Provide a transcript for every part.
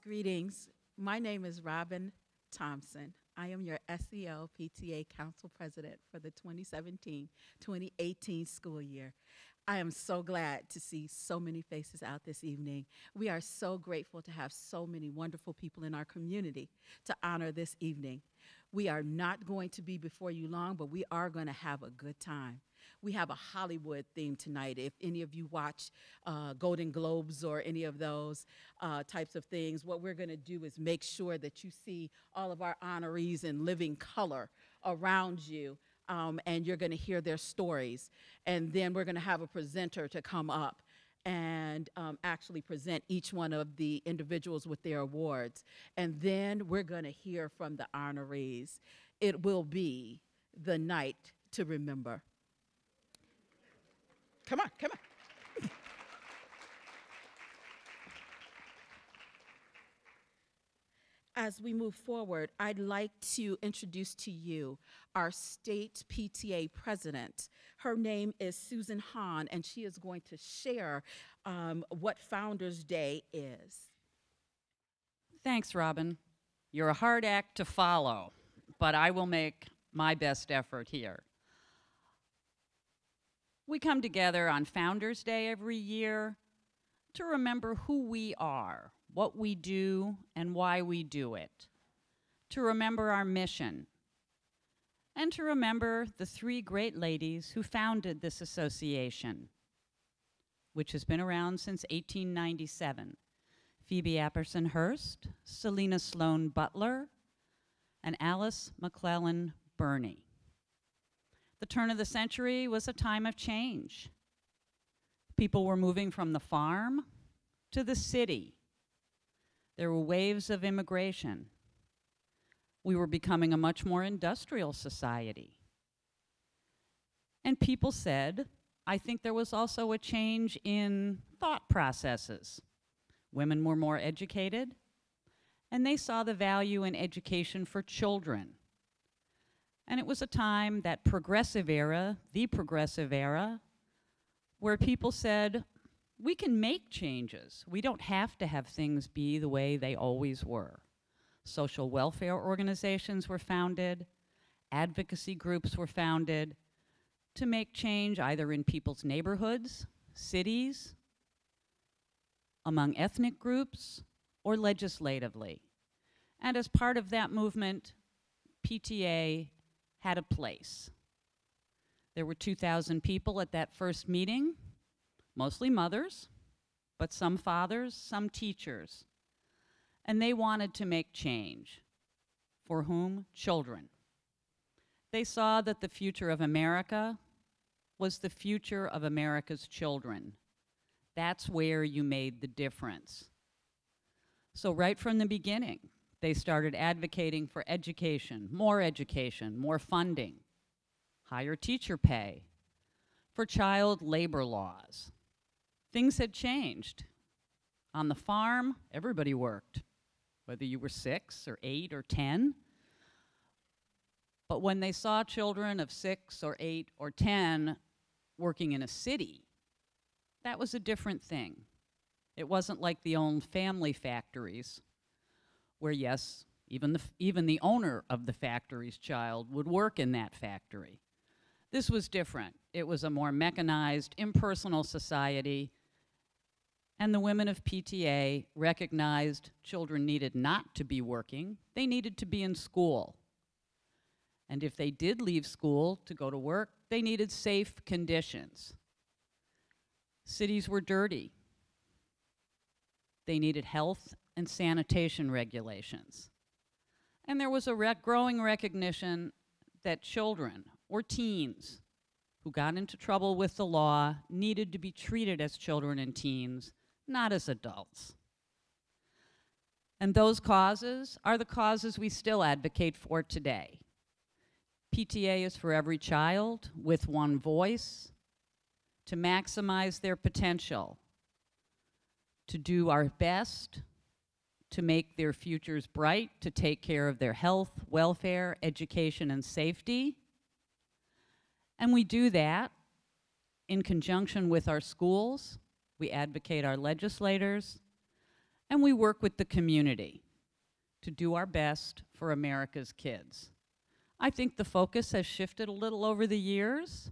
Greetings. My name is Robin Thompson. I am your SEL PTA Council President for the 2017-2018 school year. I am so glad to see so many faces out this evening. We are so grateful to have so many wonderful people in our community to honor this evening. We are not going to be before you long, but we are going to have a good time. We have a Hollywood theme tonight. If any of you watch Golden Globes or any of those types of things, what we're going to do is make sure that you see all of our honorees in living color around you, and you're going to hear their stories. And then we're going to have a presenter to come up and actually present each one of the individuals with their awards. And then we're going to hear from the honorees. It will be the night to remember. Come on, come on. As we move forward, I'd like to introduce to you our state PTA president. Her name is Susan Hahn, and she is going to share what Founders Day is. Thanks, Robin. You're a hard act to follow, but I will make my best effort here. We come together on Founders Day every year to remember who we are, what we do, and why we do it, to remember our mission, and to remember the three great ladies who founded this association, which has been around since 1897. Phoebe Apperson Hearst, Selena Sloan Butler, and Alice McClellan Burney. The turn of the century was a time of change. People were moving from the farm to the city. There were waves of immigration. We were becoming a much more industrial society. And people said, I think there was also a change in thought processes. Women were more educated, and they saw the value in education for children. And it was a time, that progressive era, the progressive era, where people said, we can make changes. We don't have to have things be the way they always were. Social welfare organizations were founded, advocacy groups were founded to make change either in people's neighborhoods, cities, among ethnic groups, or legislatively. And as part of that movement, PTA had a place. There were 2,000 people at that first meeting, mostly mothers, but some fathers, some teachers. And they wanted to make change. For whom? Children. They saw that the future of America was the future of America's children. That's where you made the difference. So right from the beginning, they started advocating for education, more funding, higher teacher pay, for child labor laws. Things had changed. On the farm, everybody worked, whether you were 6 or 8 or 10. But when they saw children of 6 or 8 or 10 working in a city, that was a different thing. It wasn't like the old family factories, where yes, even the owner of the factory's child would work in that factory. This was different. It was a more mechanized, impersonal society, and the women of PTA recognized children needed not to be working, they needed to be in school. And if they did leave school to go to work, they needed safe conditions. Cities were dirty. They needed health and sanitation regulations. And there was a growing recognition that children or teens who got into trouble with the law needed to be treated as children and teens, not as adults. And those causes are the causes we still advocate for today. PTA is for every child with one voice, to maximize their potential, to do our best to make their futures bright, to take care of their health, welfare, education, and safety. And we do that in conjunction with our schools. We advocate our legislators, and we work with the community to do our best for America's kids. I think the focus has shifted a little over the years,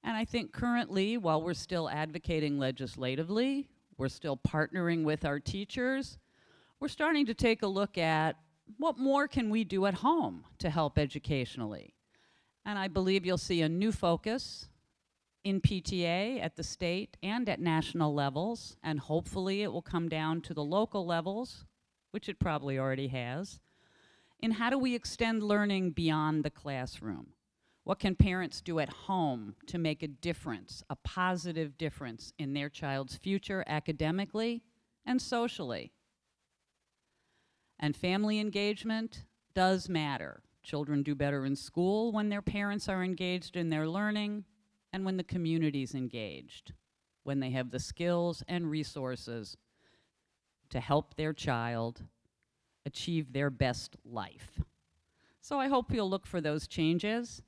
and I think currently, while we're still advocating legislatively, we're still partnering with our teachers, we're starting to take a look at what more can we do at home to help educationally. And I believe you'll see a new focus in PTA at the state and at national levels, and hopefully it will come down to the local levels, which it probably already has, in how do we extend learning beyond the classroom? What can parents do at home to make a difference, a positive difference in their child's future academically and socially? And family engagement does matter. Children do better in school when their parents are engaged in their learning and when the community's engaged, when they have the skills and resources to help their child achieve their best life. So I hope you'll look for those changes.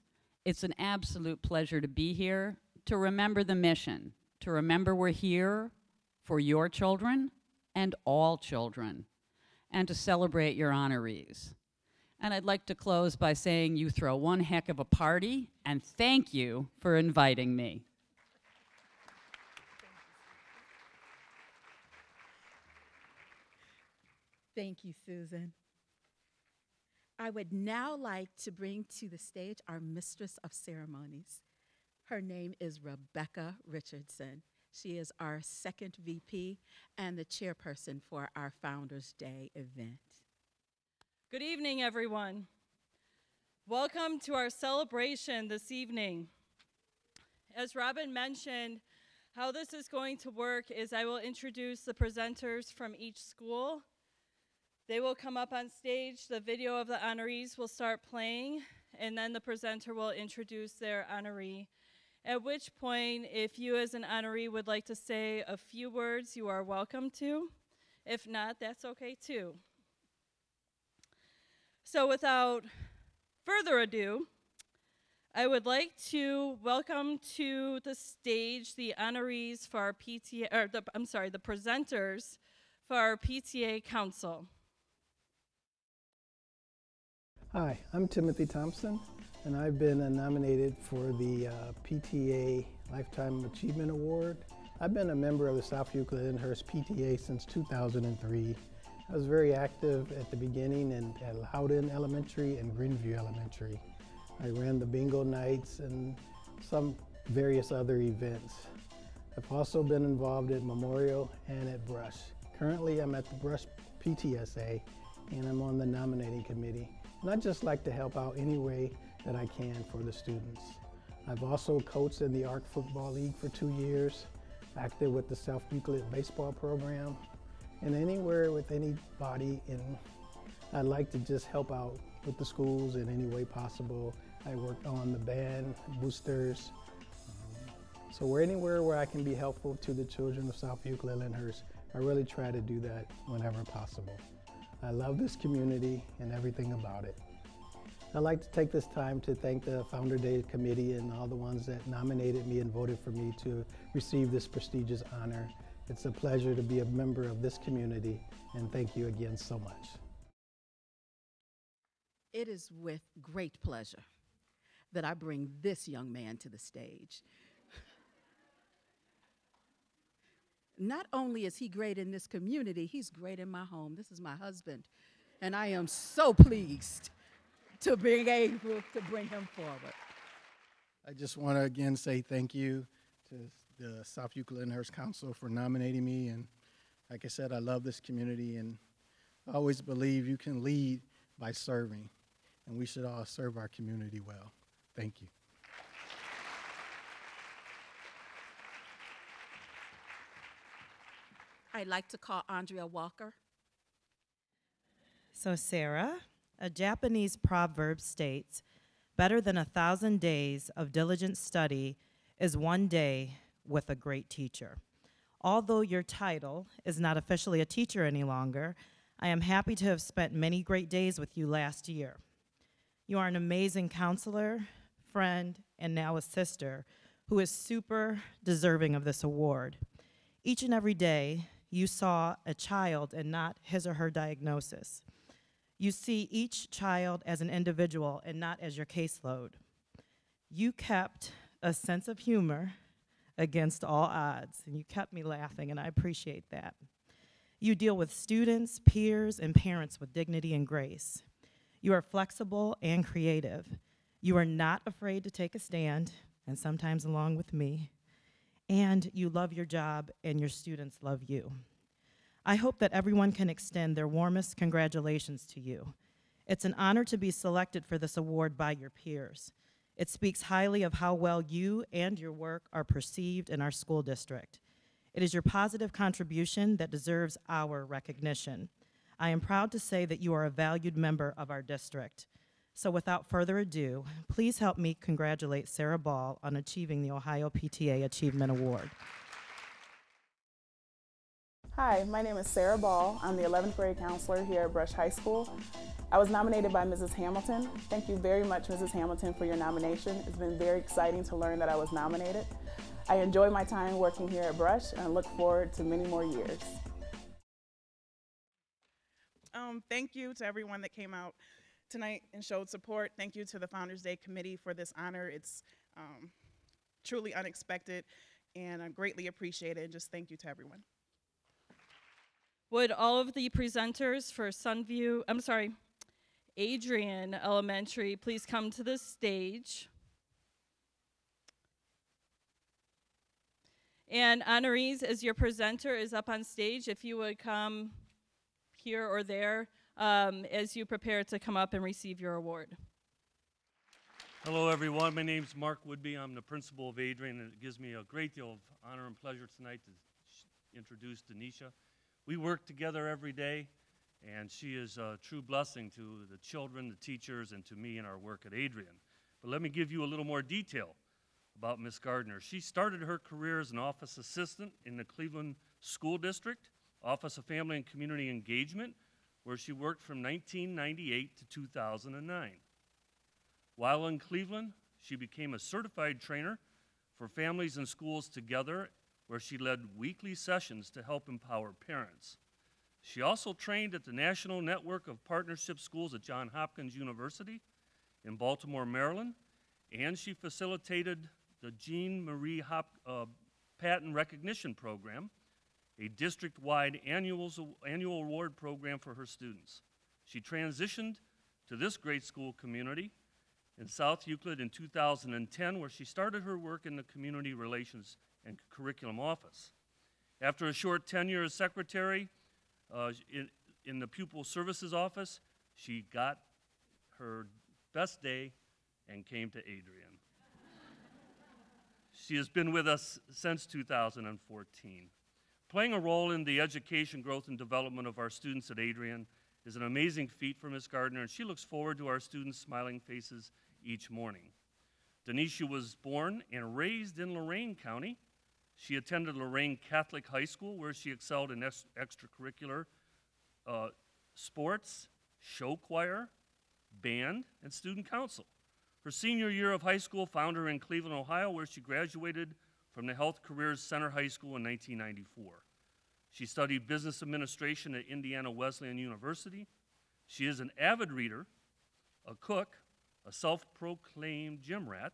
It's an absolute pleasure to be here, to remember the mission, to remember we're here for your children and all children, and to celebrate your honorees. And I'd like to close by saying you throw one heck of a party, and thank you for inviting me. Thank you, Susan. I would now like to bring to the stage our Mistress of Ceremonies. Her name is Rebecca Richardson. She is our second VP and the chairperson for our Founders Day event. Good evening, everyone. Welcome to our celebration this evening. As Robin mentioned, how this is going to work is I will introduce the presenters from each school. They will come up on stage, the video of the honorees will start playing, and then the presenter will introduce their honoree. At which point, if you as an honoree would like to say a few words, you are welcome to. If not, that's okay too. So without further ado, I would like to welcome to the stage the honorees for our PTA, or the presenters for our PTA Council. Hi, I'm Timothy Thompson, and I've been nominated for the PTA Lifetime Achievement Award. I've been a member of the South Euclid-Lyndhurst PTA since 2003. I was very active at the beginning at Howden Elementary and Greenview Elementary. I ran the bingo nights and some various other events. I've also been involved at Memorial and at Brush. Currently, I'm at the Brush PTSA, and I'm on the nominating committee. And I'd just like to help out any way that I can for the students. I've also coached in the Arc Football League for 2 years, active with the South Euclid baseball program, and anywhere with anybody. And I'd like to just help out with the schools in any way possible. I work on the band, boosters. So anywhere where I can be helpful to the children of South Euclid-Lyndhurst, I really try to do that whenever possible. I love this community and everything about it. I'd like to take this time to thank the Founder Day Committee and all the ones that nominated me and voted for me to receive this prestigious honor. It's a pleasure to be a member of this community, and thank you again so much. It is with great pleasure that I bring this young man to the stage. Not only is he great in this community, he's great in my home. This is my husband, and I am so pleased to be able to bring him forward. I just want to again say thank you to the South Euclid-Lyndhurst Council for nominating me, and like I said, I love this community, and I always believe you can lead by serving, and we should all serve our community well. Thank you. I'd like to call Andrea Walker. So Sarah, a Japanese proverb states, better than 1,000 days of diligent study is one day with a great teacher. Although your title is not officially a teacher any longer, I am happy to have spent many great days with you last year. You are an amazing counselor, friend, and now a sister who is super deserving of this award. Each and every day, you saw a child and not his or her diagnosis. You see each child as an individual and not as your caseload. You kept a sense of humor against all odds, and you kept me laughing, and I appreciate that. You deal with students, peers, and parents with dignity and grace. You are flexible and creative. You are not afraid to take a stand, and sometimes along with me, and you love your job, and your students love you. I hope that everyone can extend their warmest congratulations to you. It's an honor to be selected for this award by your peers. It speaks highly of how well you and your work are perceived in our school district. It is your positive contribution that deserves our recognition. I am proud to say that you are a valued member of our district. So without further ado, please help me congratulate Sarah Ball on achieving the Ohio PTA Achievement Award. Hi, my name is Sarah Ball. I'm the 11th grade counselor here at Brush High School. I was nominated by Mrs. Hamilton. Thank you very much, Mrs. Hamilton, for your nomination. It's been very exciting to learn that I was nominated. I enjoy my time working here at Brush and look forward to many more years. Thank you to everyone that came out tonight and showed support. Thank you to the Founders Day Committee for this honor. It's truly unexpected and I greatly appreciate it. And just thank you to everyone. Would all of the presenters for Adrian Elementary please come to the stage? And honorees, as your presenter is up on stage, if you would come here or there as you prepare to come up and receive your award. Hello everyone, my name is Mark Woodby. I'm the principal of Adrian, and it gives me a great deal of honor and pleasure tonight to introduce Denisha. We work together every day, and she is a true blessing to the children, the teachers, and to me in our work at Adrian. But let me give you a little more detail about Miss Gardner. She started her career as an office assistant in the Cleveland School District, Office of Family and Community Engagement, where she worked from 1998 to 2009. While in Cleveland, she became a certified trainer for families and schools together, where she led weekly sessions to help empower parents. She also trained at the National Network of Partnership Schools at Johns Hopkins University in Baltimore, Maryland, and she facilitated the Jean Marie Patton Recognition Program, a district-wide annual award program for her students. She transitioned to this great school community in South Euclid in 2010, where she started her work in the Community Relations and Curriculum Office. After a short tenure as secretary in the Pupil Services Office, she got her best day and came to Adrian. She has been with us since 2014. Playing a role in the education, growth, and development of our students at Adrian is an amazing feat for Ms. Gardner, and she looks forward to our students' smiling faces each morning. Denisha was born and raised in Lorain County. She attended Lorain Catholic High School, where she excelled in extracurricular sports, show choir, band, and student council. Her senior year of high school found her in Cleveland, Ohio, where she graduated from the Health Careers Center High School in 1994. She studied business administration at Indiana Wesleyan University. She is an avid reader, a cook, a self-proclaimed gym rat,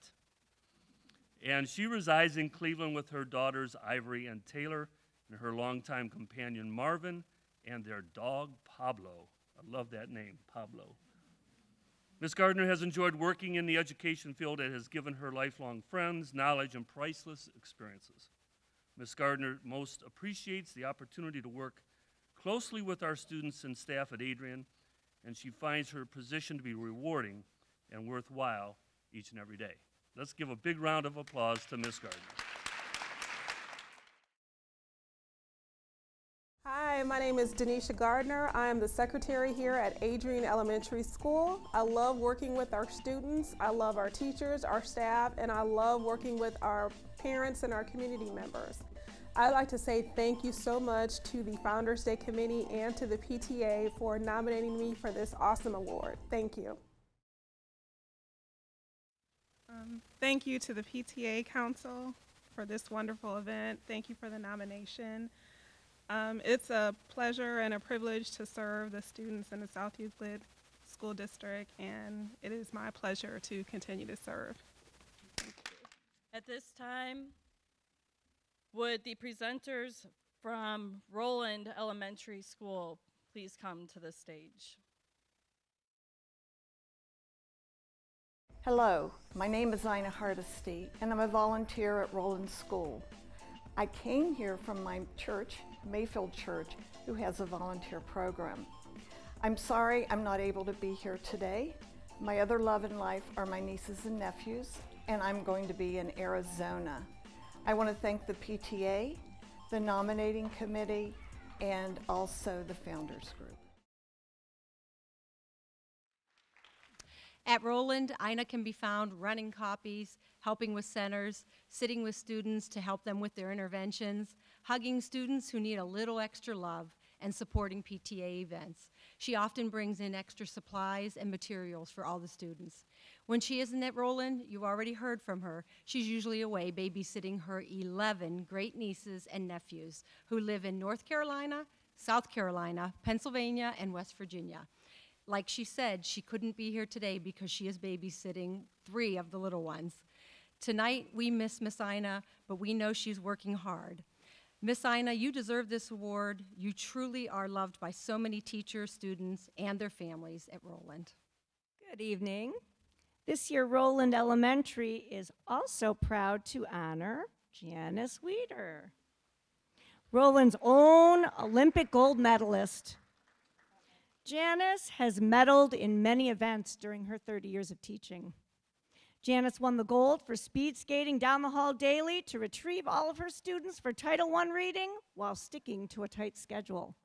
and she resides in Cleveland with her daughters Ivory and Taylor and her longtime companion Marvin and their dog Pablo. I love that name, Pablo. Ms. Gardner has enjoyed working in the education field that has given her lifelong friends, knowledge, and priceless experiences. Ms. Gardner most appreciates the opportunity to work closely with our students and staff at Adrian, and she finds her position to be rewarding and worthwhile each and every day. Let's give a big round of applause to Ms. Gardner. Hi, my name is Denisha Gardner. I am the secretary here at Adrian Elementary School. I love working with our students. I love our teachers, our staff, and I love working with our parents and our community members. I'd like to say thank you so much to the Founders Day Committee and to the PTA for nominating me for this awesome award. Thank you. Thank you to the PTA Council for this wonderful event. Thank you for the nomination. It's a pleasure and a privilege to serve the students in the South Euclid School District, and it is my pleasure to continue to serve. At this time, would the presenters from Roland Elementary School please come to the stage? Hello, my name is Ina Hardesty, and I'm a volunteer at Roland School. I came here from my church, Mayfield Church, who has a volunteer program. I'm sorry I'm not able to be here today. My other love in life are my nieces and nephews, and I'm going to be in Arizona. I want to thank the PTA, the nominating committee, and also the Founders Group. At Roland, Ina can be found running copies, helping with centers, sitting with students to help them with their interventions, hugging students who need a little extra love, and supporting PTA events. She often brings in extra supplies and materials for all the students. When she isn't at Roland, you already heard from her, she's usually away babysitting her 11 great nieces and nephews who live in North Carolina, South Carolina, Pennsylvania, and West Virginia. Like she said, she couldn't be here today because she is babysitting 3 of the little ones. Tonight, we miss Miss Ina, but we know she's working hard. Miss Ina, you deserve this award. You truly are loved by so many teachers, students, and their families at Roland. Good evening. This year, Roland Elementary is also proud to honor Janice Weeder, Roland's own Olympic gold medalist. Janice has medaled in many events during her 30 years of teaching. Janice won the gold for speed skating down the hall daily to retrieve all of her students for Title I reading while sticking to a tight schedule.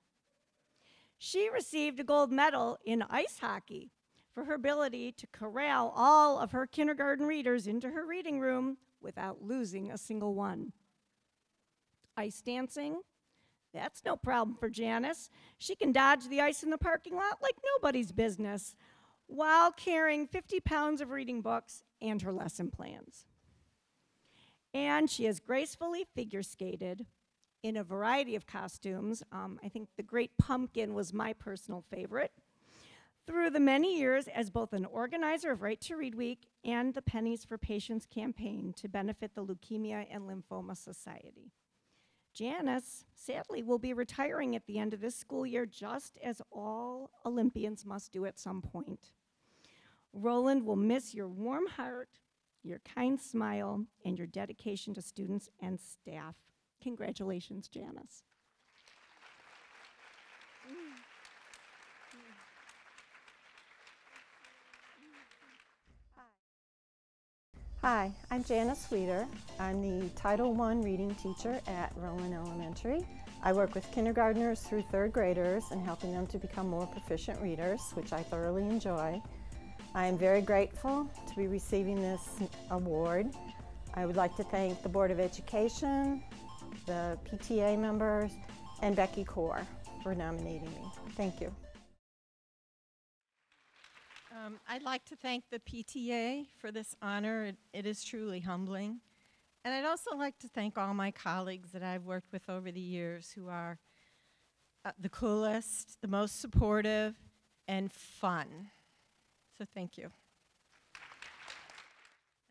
She received a gold medal in ice hockey for her ability to corral all of her kindergarten readers into her reading room without losing a single one. Ice dancing, that's no problem for Janice. She can dodge the ice in the parking lot like nobody's business while carrying 50 pounds of reading books and her lesson plans. And she has gracefully figure skated in a variety of costumes. I think the Great Pumpkin was my personal favorite, through the many years as both an organizer of Right to Read Week and the Pennies for Patients campaign to benefit the Leukemia and Lymphoma Society. Janice, sadly, will be retiring at the end of this school year, just as all Olympians must do at some point. Roland will miss your warm heart, your kind smile, and your dedication to students and staff. Congratulations, Janice. Hi, I'm Janice Weeder. I'm the Title I reading teacher at Roland Elementary. I work with kindergartners through 3rd graders and helping them to become more proficient readers, which I thoroughly enjoy. I am very grateful to be receiving this award. I would like to thank the Board of Education, the PTA members, and Becky Core for nominating me. Thank you. I'd like to thank the PTA for this honor. It is truly humbling. And I'd also like to thank all my colleagues that I've worked with over the years who are the coolest, the most supportive, and fun. So thank you.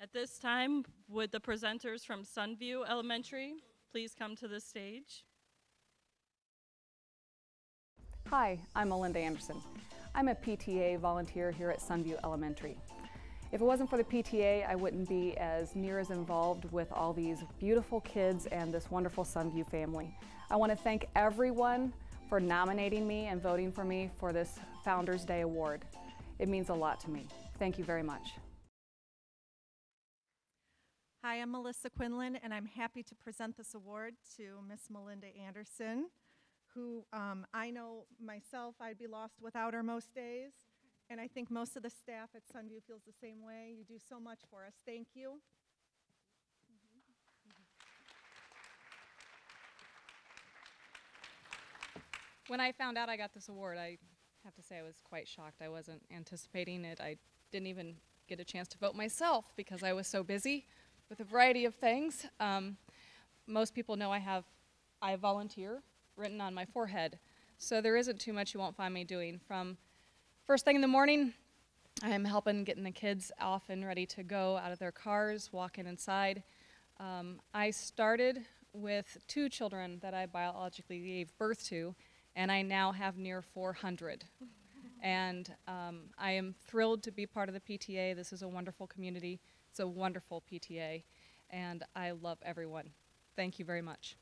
At this time, would the presenters from Sunview Elementary please come to the stage? Hi, I'm Melinda Anderson. I'm a PTA volunteer here at Sunview Elementary. If it wasn't for the PTA, I wouldn't be as near as involved with all these beautiful kids and this wonderful Sunview family. I want to thank everyone for nominating me and voting for me for this Founders Day Award. It means a lot to me. Thank you very much. Hi, I'm Melissa Quinlan, and I'm happy to present this award to Miss Melinda Anderson, who I know myself I'd be lost without her most days, and I think most of the staff at Sunview feels the same way. You do so much for us. Thank you. When I found out I got this award, I have to say I was quite shocked. I wasn't anticipating it. I didn't even get a chance to vote myself because I was so busy with a variety of things. Most people know I volunteer written on my forehead. So there isn't too much you won't find me doing. From first thing in the morning, I'm helping getting the kids off and ready to go out of their cars, walking inside. I started with 2 children that I biologically gave birth to, and I now have near 400. And I am thrilled to be part of the PTA. This is a wonderful community. It's a wonderful PTA, and I love everyone. Thank you very much.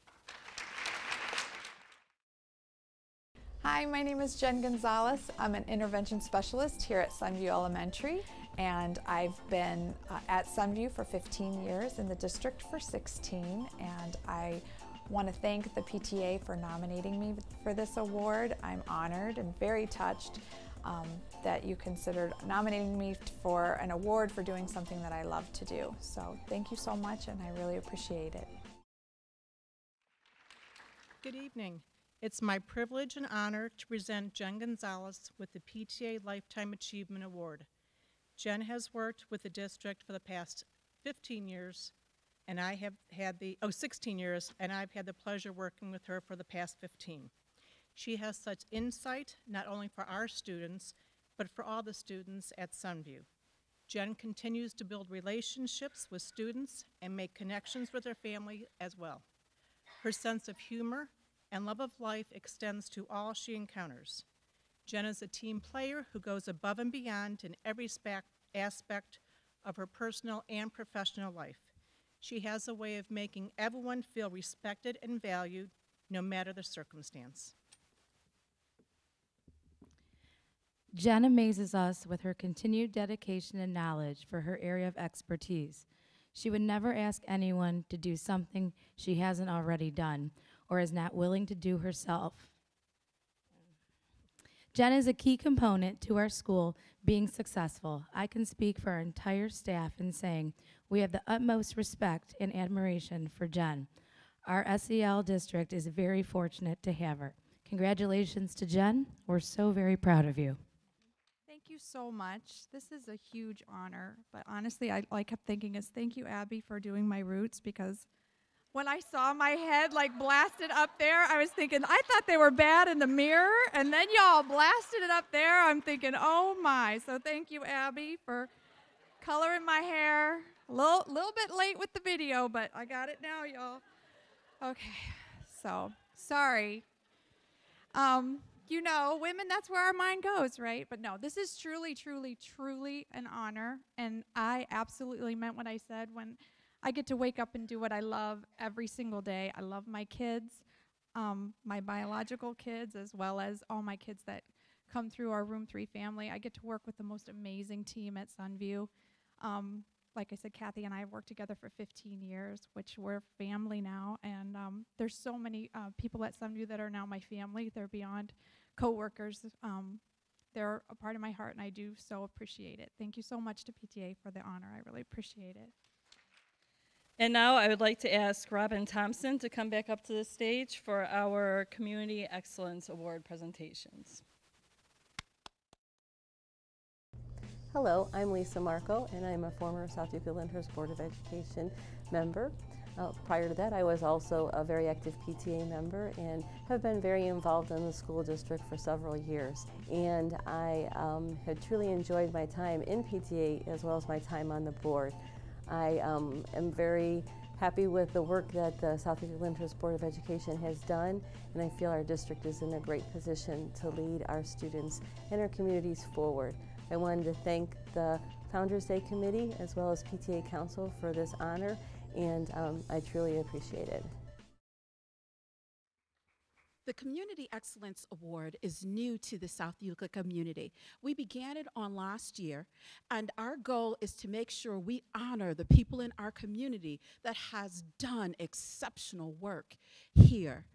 Hi, my name is Jen Gonzalez. I'm an intervention specialist here at Sunview Elementary, and I've been at Sunview for 15 years, in the district for 16, and I want to thank the PTA for nominating me for this award. I'm honored and very touched that you considered nominating me for an award for doing something that I love to do. So thank you so much, and I really appreciate it. Good evening. It's my privilege and honor to present Jen Gonzalez with the PTA Lifetime Achievement Award. Jen has worked with the district for the past 15 years, and I have had 16 years, and I've had the pleasure working with her for the past 15. She has such insight, not only for our students, but for all the students at Sunview. Jen continues to build relationships with students and make connections with their family as well. Her sense of humor and love of life extends to all she encounters. Jen is a team player who goes above and beyond in every aspect of her personal and professional life. She has a way of making everyone feel respected and valued, no matter the circumstance. Jen amazes us with her continued dedication and knowledge for her area of expertise. She would never ask anyone to do something she hasn't already done or is not willing to do herself. Jen is a key component to our school being successful. I can speak for our entire staff in saying we have the utmost respect and admiration for Jen. Our SEL district is very fortunate to have her. Congratulations to Jen. We're so very proud of you. Thank you so much. This is a huge honor, but honestly, I kept thinking is thank you, Abby, for doing my roots, because when I saw my head like blasted up there, I was thinking, I thought they were bad in the mirror, and then y'all blasted it up there. I'm thinking, oh my. So thank you, Abby, for coloring my hair. A little bit late with the video, but I got it now, y'all. Okay, so sorry. You know, women, that's where our mind goes, right? But no, this is truly, truly, truly an honor, and I absolutely meant what I said when I get to wake up and do what I love every single day. I love my kids, my biological kids, as well as all my kids that come through our Room 3 family. I get to work with the most amazing team at Sunview. Like I said, Kathy and I have worked together for 15 years, which we're family now. And there's so many people at Sunview that are now my family. They're beyond coworkers. They're a part of my heart, and I do so appreciate it. Thank you so much to PTA for the honor. I really appreciate it. And now I would like to ask Robin Thompson to come back up to the stage for our Community Excellence Award presentations. Hello, I'm Lisa Marco, and I'm a former South Euclid-Lyndhurst Board of Education member. Prior to that, I was also a very active PTA member and have been very involved in the school district for several years. And I had truly enjoyed my time in PTA as well as my time on the board. I am very happy with the work that the South Euclid-Lyndhurst Board of Education has done, and I feel our district is in a great position to lead our students and our communities forward. I wanted to thank the Founders Day Committee as well as PTA Council for this honor, and I truly appreciate it. The Community Excellence Award is new to the South Euclid community. We began it on last year, and our goal is to make sure we honor the people in our community that has done exceptional work here.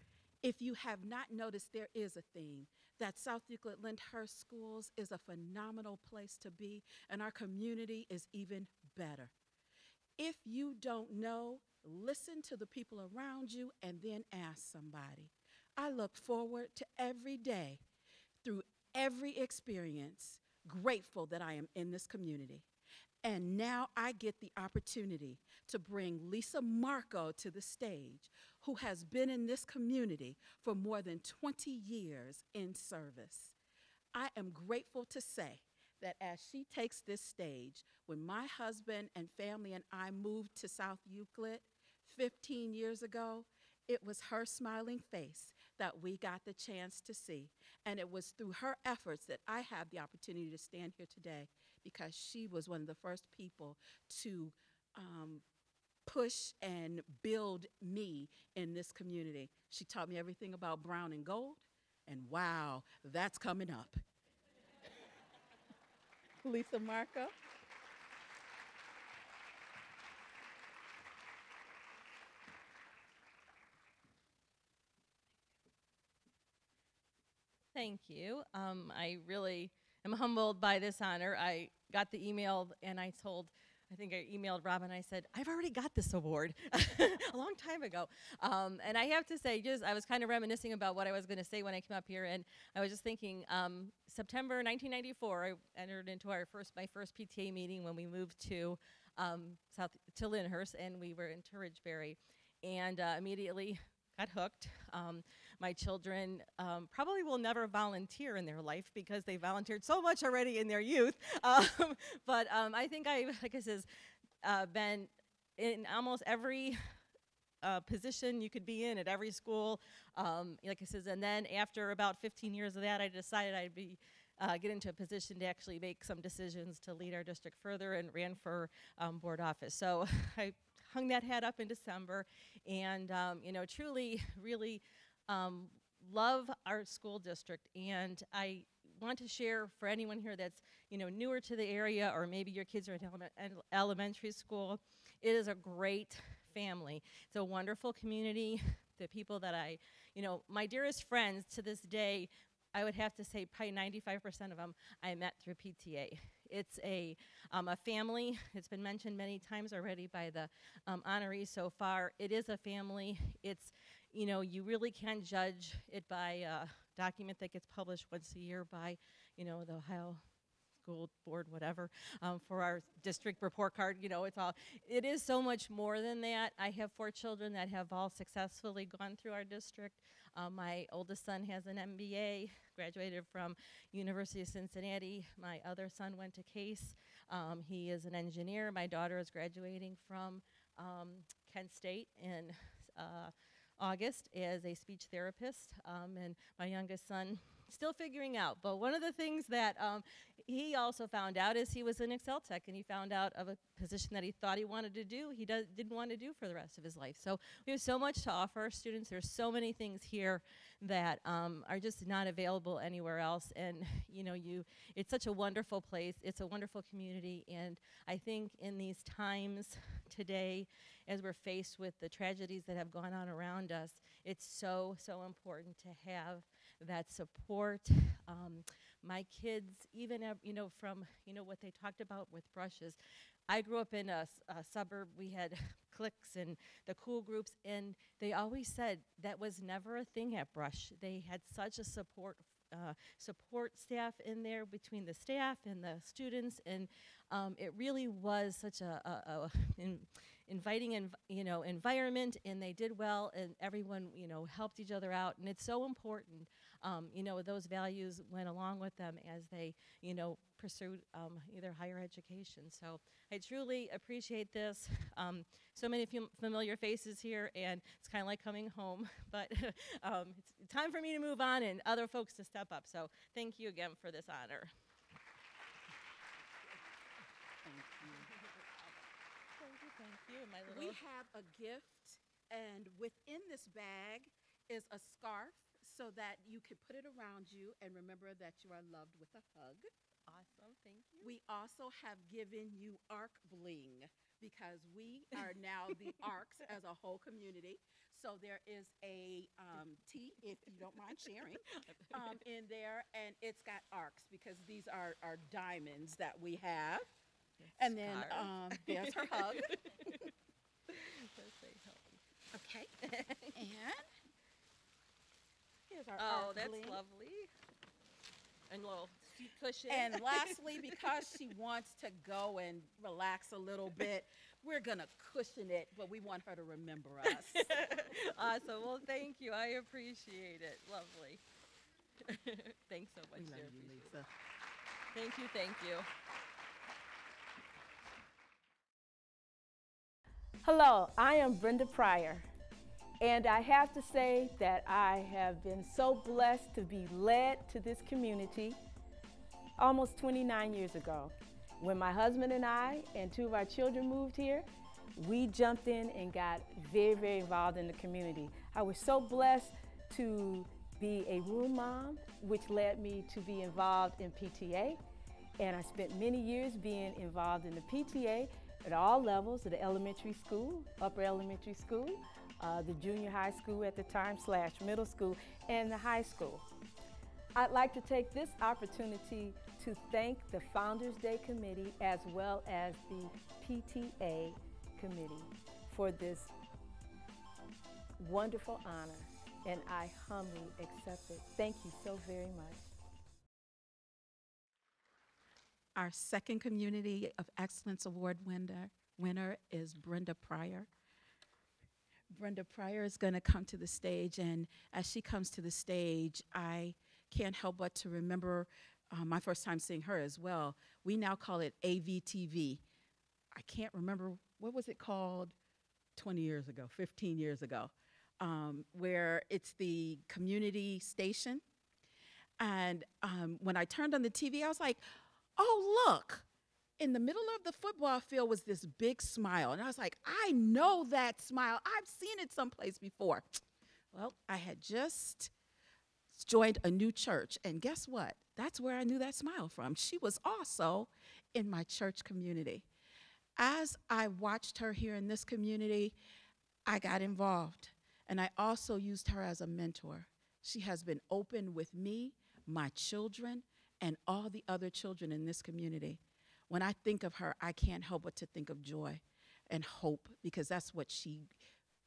If you have not noticed, there is a theme that South Euclid-Lyndhurst Schools is a phenomenal place to be, and our community is even better. If you don't know, listen to the people around you and then ask somebody. I look forward to every day, through every experience, grateful that I am in this community. And now I get the opportunity to bring Lisa Marco to the stage, who has been in this community for more than 20 years in service. I am grateful to say that as she takes this stage, when my husband and family and I moved to South Euclid 15 years ago, it was her smiling face that we got the chance to see. And it was through her efforts that I have the opportunity to stand here today, because she was one of the first people to push and build me in this community. She taught me everything about brown and gold, and wow, that's coming up. Lisa Marco. Thank you. I really am humbled by this honor. I got the email and I think I emailed Robin, I said, I've already got this award a long time ago. And I have to say, I was kind of reminiscing about what I was going to say when I came up here, and I was just thinking, September 1994, I entered into my first PTA meeting when we moved to Lyndhurst, and we were in Ridgeberry, and immediately got hooked. My children probably will never volunteer in their life because they volunteered so much already in their youth. But I think like I said, been in almost every position you could be in at every school. Like I said, and then after about 15 years of that, I decided I'd get into a position to actually make some decisions to lead our district further, and ran for board office. So I hung that hat up in December, and truly, really love our school district. And I want to share for anyone here that's newer to the area, or maybe your kids are in elementary school. It is a great family. It's a wonderful community. The people that my dearest friends to this day, I would have to say probably 95% of them I met through PTA. It's a family. It's been mentioned many times already by the honorees so far. It is a family. It's, you really can't judge it by a document that gets published once a year by, the Ohio School Board, whatever, for our district report card. It is so much more than that. I have 4 children that have all successfully gone through our district. My oldest son has an MBA, graduated from University of Cincinnati. My other son went to Case. He is an engineer. My daughter is graduating from Kent State in August as a speech therapist, and my youngest son still figuring out. But one of the things that he also found out is he was an Excel tech, and he found out of a position that he thought he wanted to do, he didn't want to do for the rest of his life. So we have so much to offer our students. There's so many things here that are just not available anywhere else. And it's such a wonderful place. It's a wonderful community. And I think in these times today, as we're faced with the tragedies that have gone on around us, it's so, so important to have that support. My kids, even from what they talked about with brushes, I grew up in a suburb. We had cliques and the cool groups, and they always said that was never a thing at Brush. They had such a support staff in there between the staff and the students, and it really was such a inviting environment, and they did well, and everyone helped each other out, and it's so important. Those values went along with them as they pursued either higher education. So I truly appreciate this. So many familiar faces here, and it's kind of like coming home, but it's time for me to move on and other folks to step up. So thank you again for this honor. Thank you. We have a gift, and within this bag is a scarf so that you can put it around you and remember that you are loved with a hug. Awesome, thank you. We also have given you ARC bling because we are now the ARCs as a whole community. So there is a tee, if you don't mind sharing, in there, and it's got ARCs because these are diamonds that we have. And then there's her hug. Okay. And here's our ARC that's bling. lovely. And little seat cushion. And lastly, because she wants to go and relax a little bit, we're going to cushion it, but we want her to remember us. Awesome. Well, thank you. I appreciate it. Lovely. Thanks so much. We love dear. you, Appreciate Lisa. it. Thank you. Thank you. Hello, I am Brenda Pryor, and I have to say that I have been so blessed to be led to this community almost 29 years ago. When my husband and I and two of our children moved here, we jumped in and got very, very involved in the community. I was so blessed to be a room mom, which led me to be involved in PTA, and I spent many years being involved in the PTA at all levels, at the elementary school, upper elementary school, the junior high school at the time / middle school, and the high school. I'd like to take this opportunity to thank the Founders Day Committee as well as the PTA Committee for this wonderful honor, and I humbly accept it. Thank you so very much. Our second Community of Excellence Award winner is Brenda Pryor. Brenda Pryor is going to come to the stage, and as she comes to the stage, I can't help but to remember my first time seeing her as well. We now call it AVTV. I can't remember, what was it called 20 years ago, 15 years ago, where it's the community station. And when I turned on the TV, I was like, oh, look, in the middle of the football field was this big smile. And I was like, I know that smile. I've seen it someplace before. Well, I had just joined a new church. And guess what? That's where I knew that smile from. She was also in my church community. As I watched her here in this community, I got involved. And I also used her as a mentor. She has been open with me, my children, and all the other children in this community. When I think of her, I can't help but to think of joy and hope, because that's what she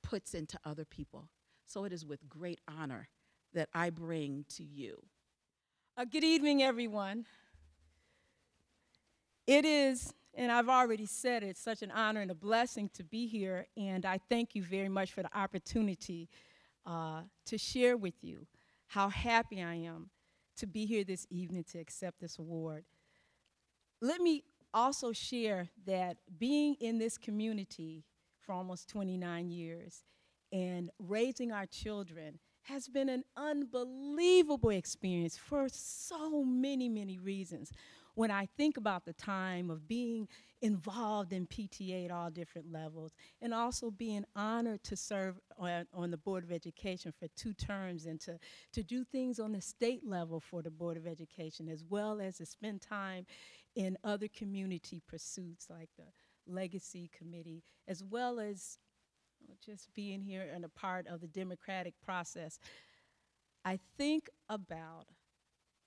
puts into other people. So it is with great honor that I bring to you. Good evening, everyone. It is, and I've already said it, such an honor and a blessing to be here, and I thank you very much for the opportunity to share with you how happy I am to be here this evening to accept this award. Let me also share that being in this community for almost 29 years and raising our children has been an unbelievable experience for so many, many reasons. When I think about the time of being involved in PTA at all different levels, and also being honored to serve on the Board of Education for 2 terms, and to do things on the state level for the Board of Education, as well as to spend time in other community pursuits like the Legacy Committee, as well as just being here and a part of the democratic process. I think about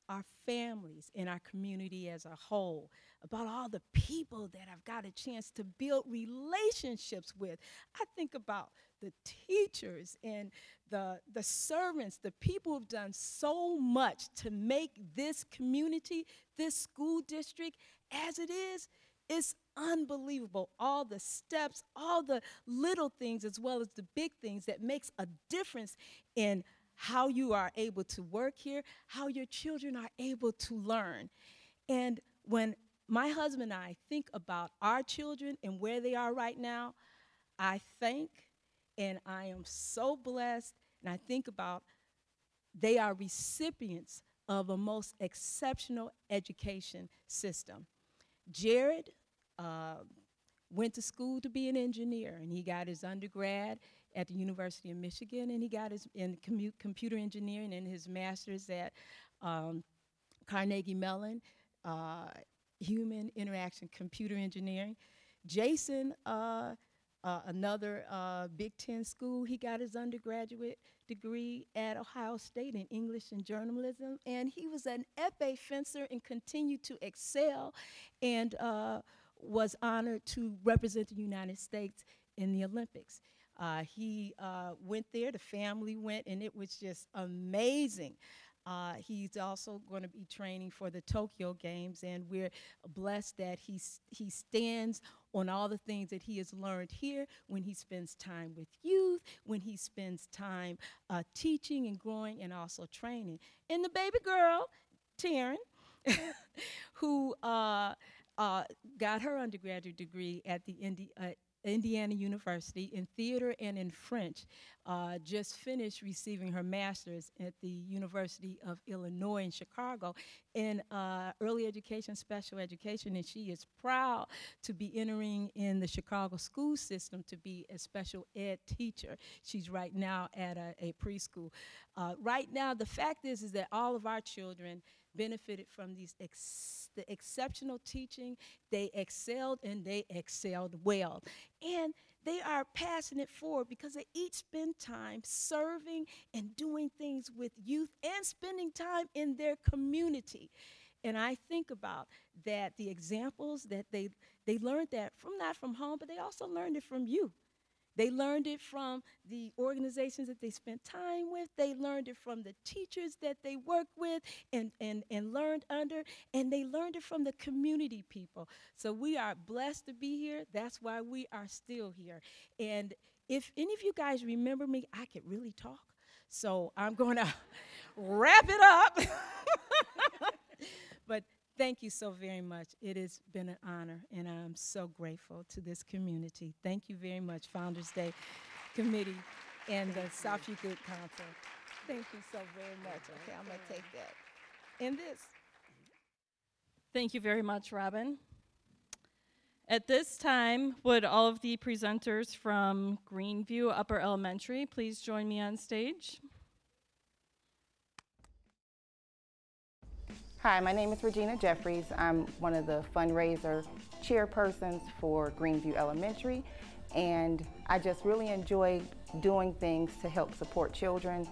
our families and our community as a whole, about all the people that I've got a chance to build relationships with. I think about the teachers and the servants, the people who've done so much to make this community, this school district as it is. It's unbelievable, all the steps, all the little things as well as the big things that makes a difference in how you are able to work here, how your children are able to learn. And when my husband and I think about our children and where they are right now, I think, and I am so blessed, and I think about they are recipients of a most exceptional education system. Jared went to school to be an engineer, and he got his undergrad at the University of Michigan, and he got his computer engineering and his master's at Carnegie Mellon, human interaction computer engineering. Jason, another Big Ten school, he got his undergraduate degree at Ohio State in English and journalism, and he was an FA fencer and continued to excel, and was honored to represent the United States in the Olympics. He went there, the family went, and it was just amazing. He's also going to be training for the Tokyo Games, and we're blessed that he stands on all the things that he has learned here when he spends time with youth, when he spends time teaching and growing and also training. And the baby girl, Taryn, who got her undergraduate degree at the Indiana University in theater and in French, just finished receiving her master's at the University of Illinois in Chicago in early education, special education, and she is proud to be entering in the Chicago school system to be a special ed teacher. She's right now at a preschool. Right now, the fact is that all of our children benefited from the exceptional teaching. They excelled, and they excelled well. And they are passing it forward because they each spend time serving and doing things with youth and spending time in their community. And I think about that, the examples that they learned that from, not from home, but they also learned it from you. They learned it from the organizations that they spent time with. They learned it from the teachers that they worked with and learned under. And they learned it from the community people. So we are blessed to be here. That's why we are still here. And if any of you guys remember me, I could really talk. So I'm going to wrap it up. But thank you so very much. It has been an honor, and I'm so grateful to this community. Thank you very much, Founders Day Committee and the South Euclid Council. Thank you so very much. Okay, I'm going to take that. And this. Thank you very much, Robin. At this time, would all of the presenters from Greenview Upper Elementary please join me on stage? Hi, my name is Regina Jeffries. I'm one of the fundraiser chairpersons for Greenview Elementary, and I just really enjoy doing things to help support children,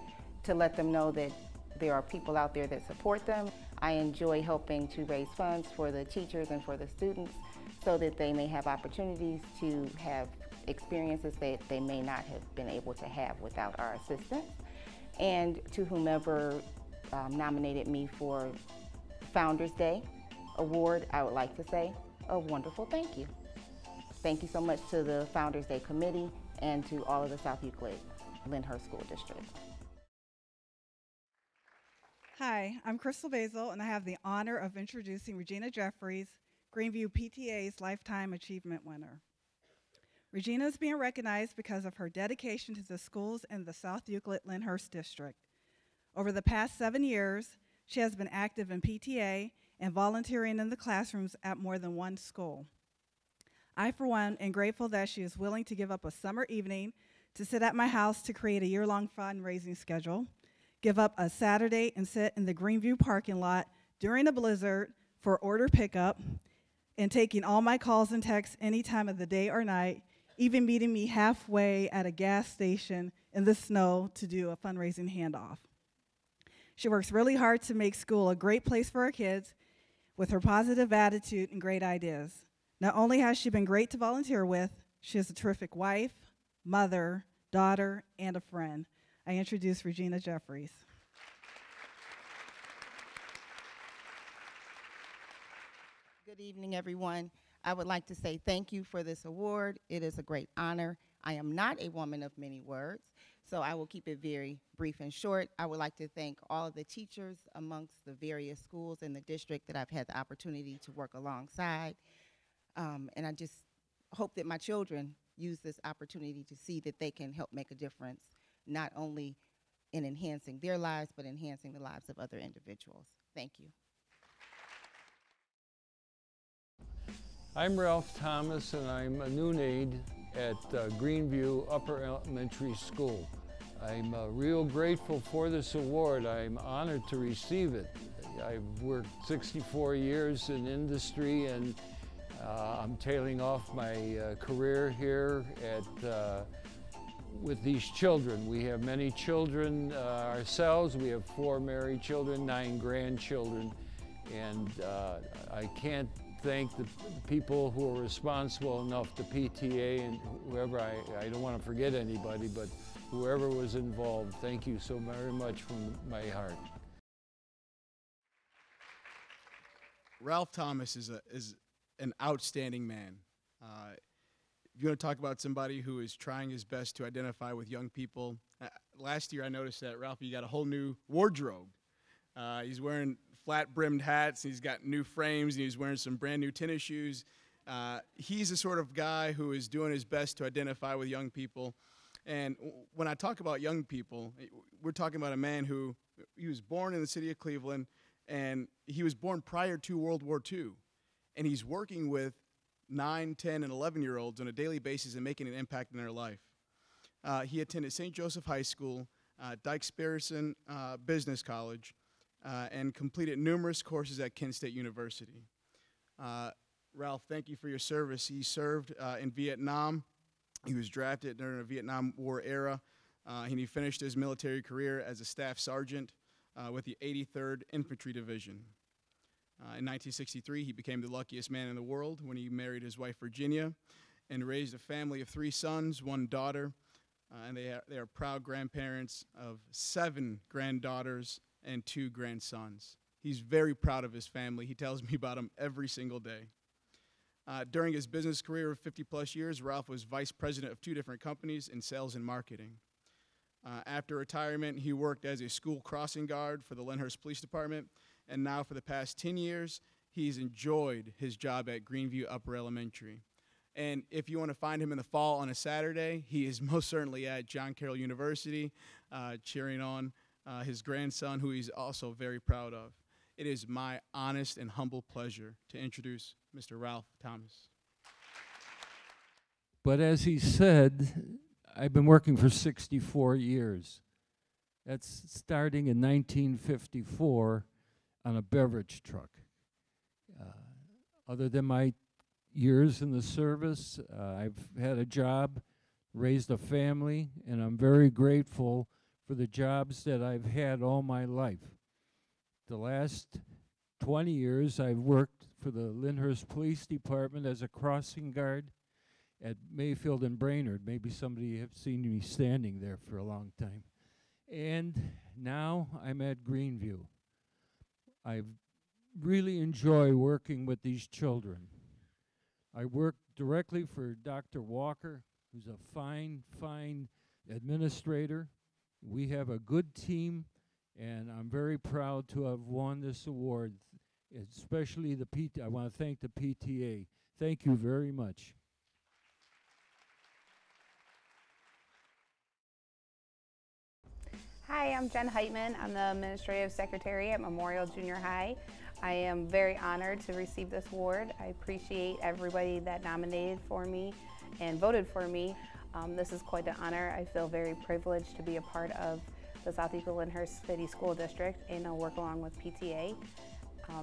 to let them know that there are people out there that support them. I enjoy helping to raise funds for the teachers and for the students so that they may have opportunities to have experiences that they may not have been able to have without our assistance. And to whomever nominated me for Founders Day Award, I would like to say a wonderful thank you. Thank you so much to the Founders Day Committee and to all of the South Euclid Lyndhurst School District. Hi, I'm Crystal Basil, and I have the honor of introducing Regina Jeffries, Greenview PTA's Lifetime Achievement winner. Regina is being recognized because of her dedication to the schools in the South Euclid Lyndhurst District. Over the past 7 years, she has been active in PTA and volunteering in the classrooms at more than one school. I, for one, am grateful that she is willing to give up a summer evening to sit at my house to create a year-long fundraising schedule, give up a Saturday and sit in the Greenview parking lot during a blizzard for order pickup, and taking all my calls and texts any time of the day or night, even meeting me halfway at a gas station in the snow to do a fundraising handoff. She works really hard to make school a great place for her kids with her positive attitude and great ideas. Not only has she been great to volunteer with, she is a terrific wife, mother, daughter, and a friend. I introduce Regina Jeffries. Good evening, everyone. I would like to say thank you for this award. It is a great honor. I am not a woman of many words, so I will keep it very brief and short. I would like to thank all of the teachers amongst the various schools in the district that I've had the opportunity to work alongside. And I just hope that my children use this opportunity to see that they can help make a difference, not only in enhancing their lives, but enhancing the lives of other individuals. Thank you. I'm Ralph Thomas, and I'm a noon aide at Greenview Upper Elementary School. I'm real grateful for this award. I'm honored to receive it. I've worked 64 years in industry, and I'm tailing off my career here at with these children. We have many children ourselves. We have 4 married children, 9 grandchildren, and I can't thank the people who are responsible enough, the PTA and whoever, I don't want to forget anybody, but whoever was involved, thank you so very much from my heart. Ralph Thomas is an outstanding man. If you want to talk about somebody who is trying his best to identify with young people, last year I noticed that, Ralph, you got a whole new wardrobe. He's wearing flat-brimmed hats, he's got new frames, and he's wearing some brand new tennis shoes. He's the sort of guy who is doing his best to identify with young people. And when I talk about young people, we're talking about a man who he was born in the city of Cleveland, and he was born prior to World War II. And he's working with 9, 10, and 11-year-olds on a daily basis and making an impact in their life. He attended St. Joseph High School, Dyke-Spearson Business College, and completed numerous courses at Kent State University. Ralph, thank you for your service. He served in Vietnam. He was drafted during the Vietnam War era, and he finished his military career as a staff sergeant with the 83rd Infantry Division. In 1963, he became the luckiest man in the world when he married his wife, Virginia, and raised a family of 3 sons, 1 daughter, and they are proud grandparents of 7 granddaughters and 2 grandsons. He's very proud of his family. He tells me about them every single day. During his business career of 50-plus years, Ralph was vice president of 2 different companies in sales and marketing. After retirement, he worked as a school crossing guard for the Lyndhurst Police Department, and now for the past 10 years, he's enjoyed his job at Greenview Upper Elementary. And if you want to find him in the fall on a Saturday, he is most certainly at John Carroll University, cheering on his grandson, who he's also very proud of. It is my honest and humble pleasure to introduce Mr. Ralph Thomas. But as he said, I've been working for 64 years. That's starting in 1954 on a beverage truck. Other than my years in the service, I've had a job, raised a family, and I'm very grateful for the jobs that I've had all my life. The last 20 years, I've worked for the Lyndhurst Police Department as a crossing guard at Mayfield and Brainerd. Maybe somebody have seen me standing there for a long time. And now I'm at Greenview. I really enjoy working with these children. I work directly for Dr. Walker, who's a fine, fine administrator. We have a good team, and I'm very proud to have won this award, especially the I want to thank the PTA. Thank you very much. Hi, I'm Jen Heitman. I'm the Administrative Secretary at Memorial Junior High. I am very honored to receive this award. I appreciate everybody that nominated for me and voted for me. This is quite an honor. I feel very privileged to be a part of the Southeast Lyndhurst City School District and I'll work along with PTA.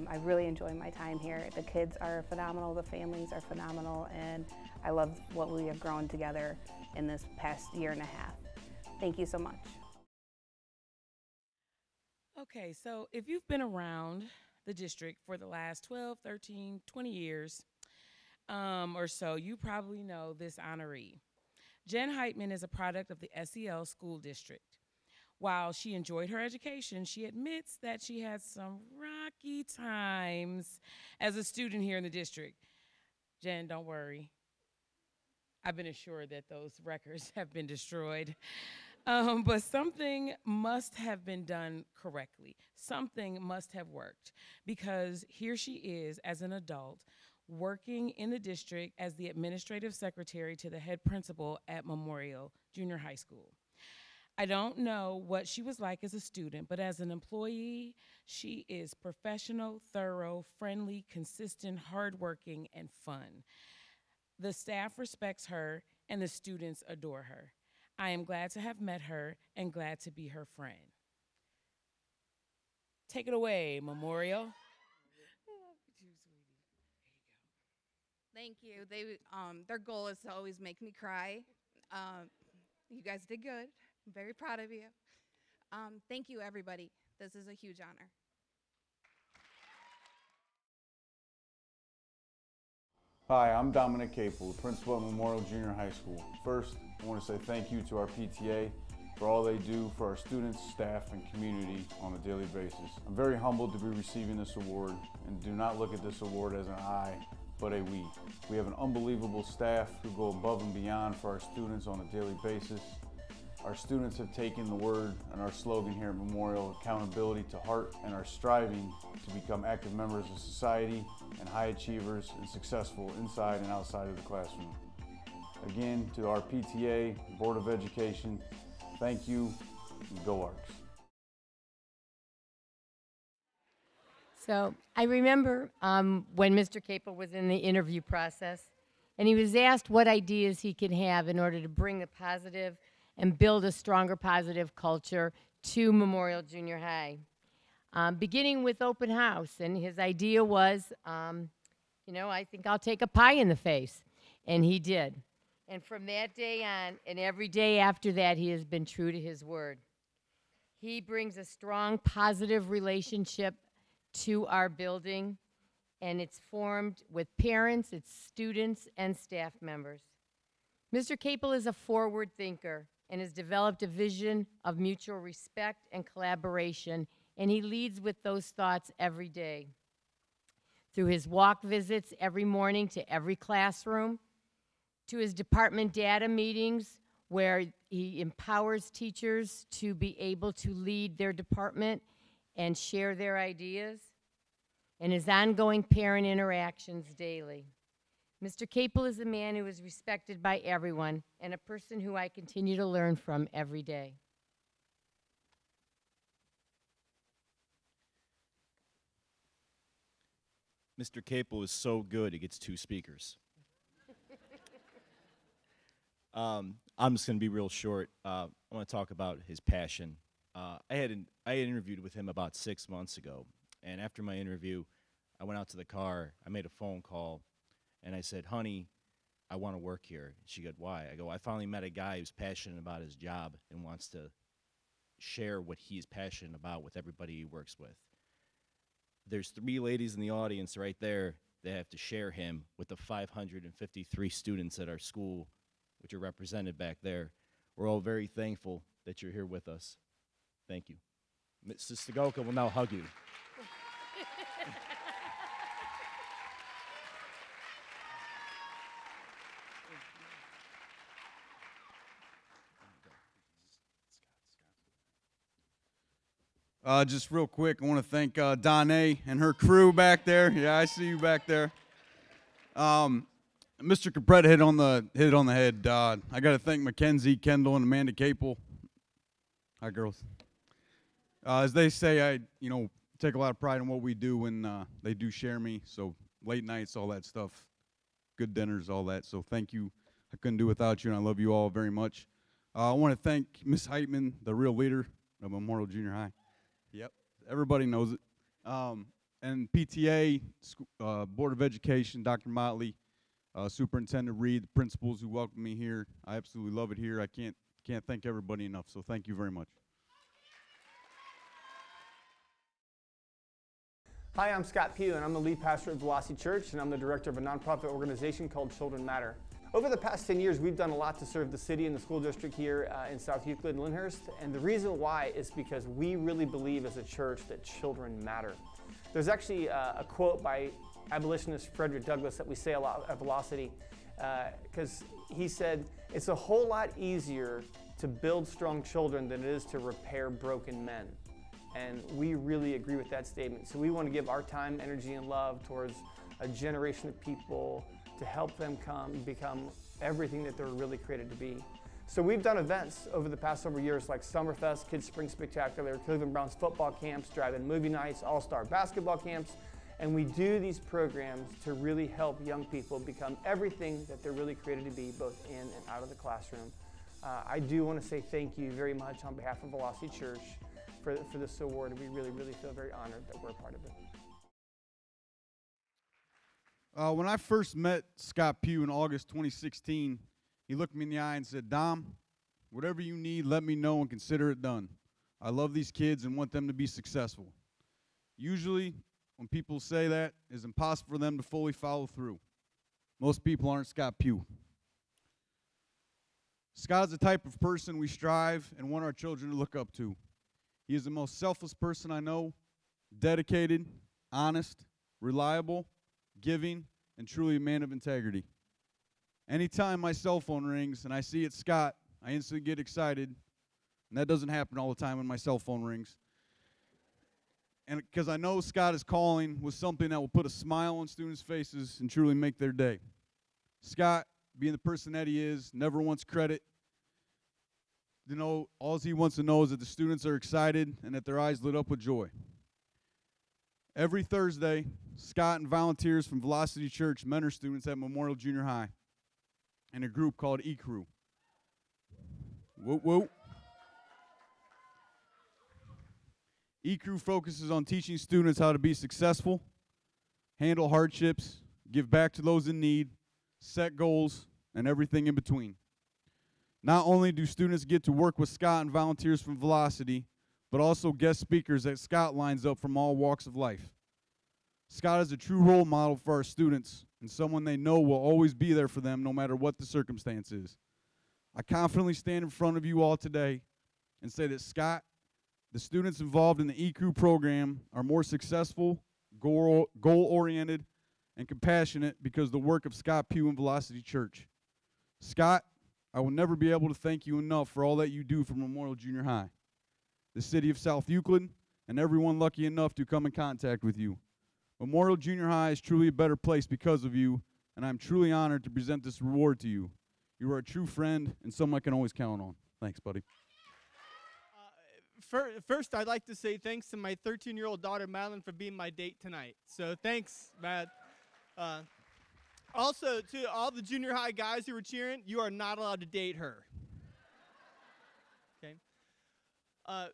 I really enjoy my time here. The kids are phenomenal, the families are phenomenal, and I love what we have grown together in this past year and a half. Thank you so much. Okay, so if you've been around the district for the last 12, 13, 20 years or so, you probably know this honoree. Jen Heitman is a product of the SEL School District. While she enjoyed her education, she admits that she had some rocky times as a student here in the district. Jen, don't worry. I've been assured that those records have been destroyed. But something must have been done correctly. Something must have worked because here she is as an adult working in the district as the administrative secretary to the head principal at Memorial Junior High School. I don't know what she was like as a student, but as an employee, she is professional, thorough, friendly, consistent, hardworking, and fun. The staff respects her and the students adore her. I am glad to have met her and glad to be her friend. Take it away, Memorial. Thank you. Their goal is to always make me cry. You guys did good. I'm very proud of you. Thank you, everybody. This is a huge honor. Hi, I'm Dominic Capel, the principal at Memorial Junior High School. First, I want to say thank you to our PTA for all they do for our students, staff, and community on a daily basis. I'm very humbled to be receiving this award, and do not look at this award as an I, but a we. We have an unbelievable staff who go above and beyond for our students on a daily basis. Our students have taken the word and our slogan here at Memorial, accountability to heart, and are striving to become active members of society and high achievers and successful inside and outside of the classroom. Again, to our PTA, Board of Education, thank you, and go Arcs. So I remember when Mr. Capel was in the interview process, and he was asked what ideas he could have in order to bring a positive and build a stronger positive culture to Memorial Junior High. Beginning with open house, and his idea was, you know, I think I'll take a pie in the face, and he did. And from that day on, and every day after that, he has been true to his word. He brings a strong, positive relationship to our building, and it's formed with parents, its students, and staff members. Mr. Capel is a forward thinker and has developed a vision of mutual respect and collaboration, and he leads with those thoughts every day. Through his walk visits every morning to every classroom, to his department data meetings where he empowers teachers to be able to lead their department and share their ideas, and his ongoing parent interactions daily. Mr. Capel is a man who is respected by everyone and a person who I continue to learn from every day. Mr. Capel is so good, he gets 2 speakers. I'm just going to be real short. I want to talk about his passion. I had interviewed with him about 6 months ago, and after my interview, I went out to the car, I made a phone call, and I said, honey, I want to work here. She goes, why? I go, I finally met a guy who's passionate about his job and wants to share what he's passionate about with everybody he works with. There's 3 ladies in the audience right there that have to share him with the 553 students at our school, which are represented back there. We're all very thankful that you're here with us. Thank you. Mrs. Stagoka will now hug you. Just real quick, I want to thank Donna and her crew back there. Yeah, I see you back there. Mr. Capret hit it on the head. I got to thank Mackenzie, Kendall, and Amanda Capel. Hi, girls. As they say, I take a lot of pride in what we do, and they do share me. So late nights, all that stuff, good dinners, all that. So thank you. I couldn't do without you, and I love you all very much. I want to thank Ms. Heitman, the real leader of Memorial Junior High. Yep, everybody knows it. And PTA, Board of Education, Dr. Motley, Superintendent Reed, the principals who welcomed me here. I absolutely love it here. I can't thank everybody enough, so thank you very much. Hi, I'm Scott Pugh, and I'm the lead pastor at Velocity Church, and I'm the director of a nonprofit organization called Children Matter. Over the past 10 years, we've done a lot to serve the city and the school district here in South Euclid and Lyndhurst, and the reason why is because we really believe as a church that children matter. There's actually a quote by abolitionist Frederick Douglass that we say a lot at Velocity, because he said, it's a whole lot easier to build strong children than it is to repair broken men. And we really agree with that statement. So we want to give our time, energy, and love towards a generation of people to help them become everything that they're really created to be. So we've done events over the past several years like Summerfest, Kids Spring Spectacular, Cleveland Browns football camps, drive-in movie nights, all-star basketball camps, and we do these programs to really help young people become everything that they're really created to be, both in and out of the classroom. I do want to say thank you very much on behalf of Velocity Church for this award. We really, really feel very honored that we're a part of it. When I first met Scott Pugh in August 2016, he looked me in the eye and said, Dom, whatever you need, let me know and consider it done. I love these kids and want them to be successful. Usually, when people say that, it's impossible for them to fully follow through. Most people aren't Scott Pugh. Scott is the type of person we strive and want our children to look up to. He is the most selfless person I know, dedicated, honest, reliable, giving, and truly a man of integrity. Anytime my cell phone rings and I see it's Scott, I instantly get excited, and that doesn't happen all the time when my cell phone rings. And because I know Scott is calling with something that will put a smile on students' faces and truly make their day. Scott, being the person that he is, never wants credit. All he wants to know is that the students are excited and that their eyes lit up with joy. Every Thursday, Scott and volunteers from Velocity Church mentor students at Memorial Junior High in a group called E-Crew. Whoop, whoop. E-Crew focuses on teaching students how to be successful, handle hardships, give back to those in need, set goals, and everything in between. Not only do students get to work with Scott and volunteers from Velocity, but also guest speakers that Scott lines up from all walks of life. Scott is a true role model for our students and someone they know will always be there for them no matter what the circumstance is. I confidently stand in front of you all today and say that Scott, the students involved in the E-Crew program are more successful, goal-oriented, and compassionate because of the work of Scott Pugh and Velocity Church. Scott, I will never be able to thank you enough for all that you do for Memorial Junior High, the city of South Euclid, and everyone lucky enough to come in contact with you. Memorial Junior High is truly a better place because of you, and I'm truly honored to present this reward to you. You are a true friend and someone I can always count on. Thanks, buddy. First, I'd like to say thanks to my 13-year-old daughter, Madeline, for being my date tonight. So thanks, Mad. Also, to all the junior high guys who were cheering, you are not allowed to date her. Okay.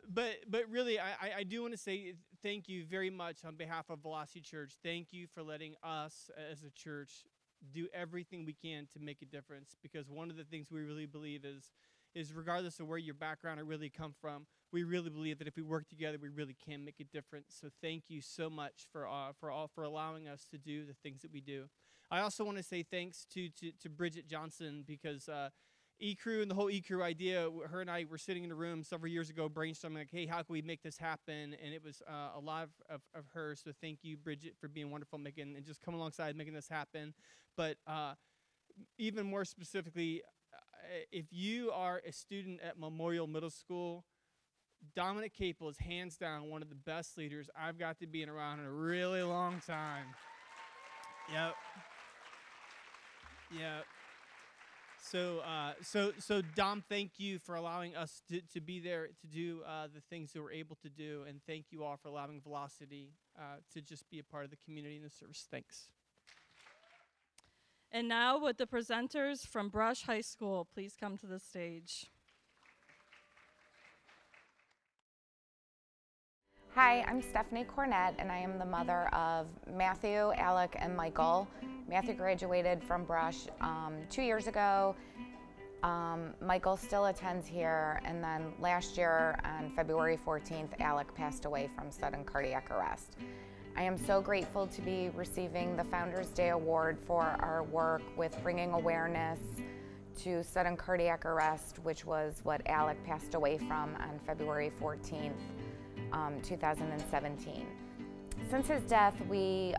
But really, I do want to say thank you very much on behalf of Velocity Church. Thank you for letting us as a church do everything we can to make a difference, because one of the things we really believe is regardless of where your background or really come from, we really believe that if we work together, we really can make a difference. So thank you so much for allowing us to do the things that we do. I also want to say thanks to Bridget Johnson, because E-Crew and the whole E-Crew idea, her and I were sitting in a room several years ago brainstorming, like, hey, how can we make this happen? And it was a lot of her. So thank you, Bridget, for being wonderful and just come alongside making this happen. But even more specifically, if you are a student at Memorial Middle School, Dominic Capel is hands down one of the best leaders I've got to be around in a really long time. Yep. Yep. So Dom, thank you for allowing us to be there to do the things that we're able to do, and thank you all for allowing Velocity to just be a part of the community and the service. Thanks. And now, would the presenters from Brush High School please come to the stage? Hi, I'm Stephanie Cornett, and I am the mother of Matthew, Alec, and Michael. Matthew graduated from Brush 2 years ago. Michael still attends here, and then last year on February 14th, Alec passed away from sudden cardiac arrest. I am so grateful to be receiving the Founders Day Award for our work with bringing awareness to sudden cardiac arrest, which was what Alec passed away from on February 14th. 2017. Since his death, we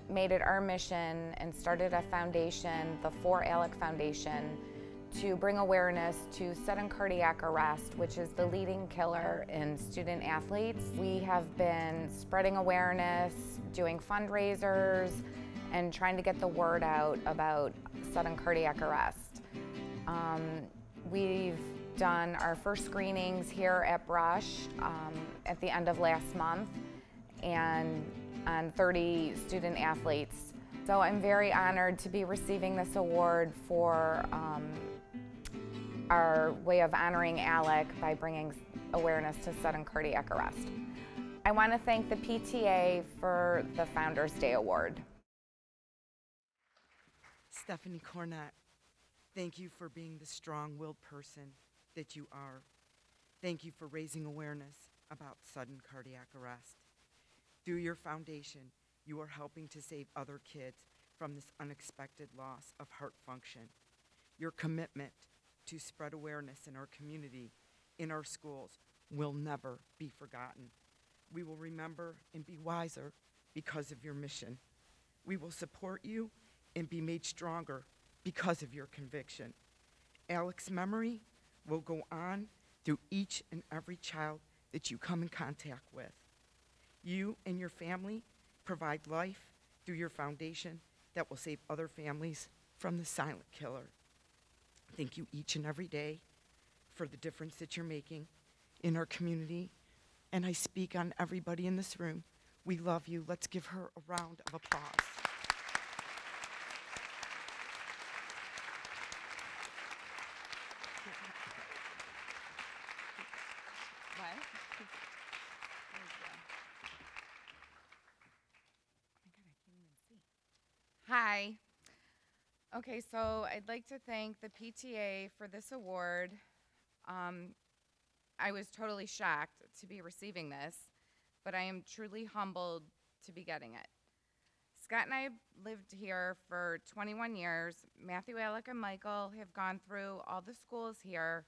made it our mission and started a foundation, the For Alec Foundation, to bring awareness to sudden cardiac arrest, which is the leading killer in student athletes. We have been spreading awareness, doing fundraisers, and trying to get the word out about sudden cardiac arrest. We've done our first screenings here at Brush at the end of last month, and on 30 student athletes. So I'm very honored to be receiving this award for our way of honoring Alec by bringing awareness to sudden cardiac arrest. I want to thank the PTA for the Founders Day Award. Stephanie Cornett, thank you for being the strong-willed person that you are. Thank you for raising awareness about sudden cardiac arrest. Through your foundation, you are helping to save other kids from this unexpected loss of heart function. Your commitment to spread awareness in our community, in our schools, will never be forgotten. We will remember and be wiser because of your mission. We will support you and be made stronger because of your conviction. Alec's memory will go on through each and every child that you come in contact with. You and your family provide life through your foundation that will save other families from the silent killer. Thank you each and every day for the difference that you're making in our community. And I speak on everybody in this room. We love you. Let's give her a round of applause. Hi. Okay, so I'd like to thank the PTA for this award. I was totally shocked to be receiving this, but I am truly humbled to be getting it. Scott and I have lived here for 21 years. Matthew, Alec, and Michael have gone through all the schools here.